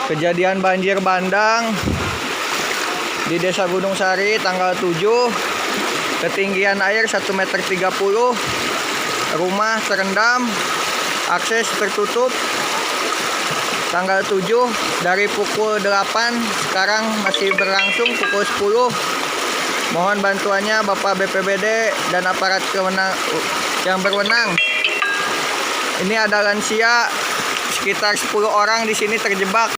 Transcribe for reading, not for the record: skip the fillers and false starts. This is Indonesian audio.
Kejadian banjir bandang di Desa Gunung Sari tanggal 7. Ketinggian air 1,30 meter. Rumah terendam, akses tertutup. Tanggal 7 dari pukul 8, sekarang masih berlangsung pukul 10. Mohon bantuannya Bapak BPBD dan aparat yang berwenang. Ini ada lansia, sekitar 10 orang di sini terjebak.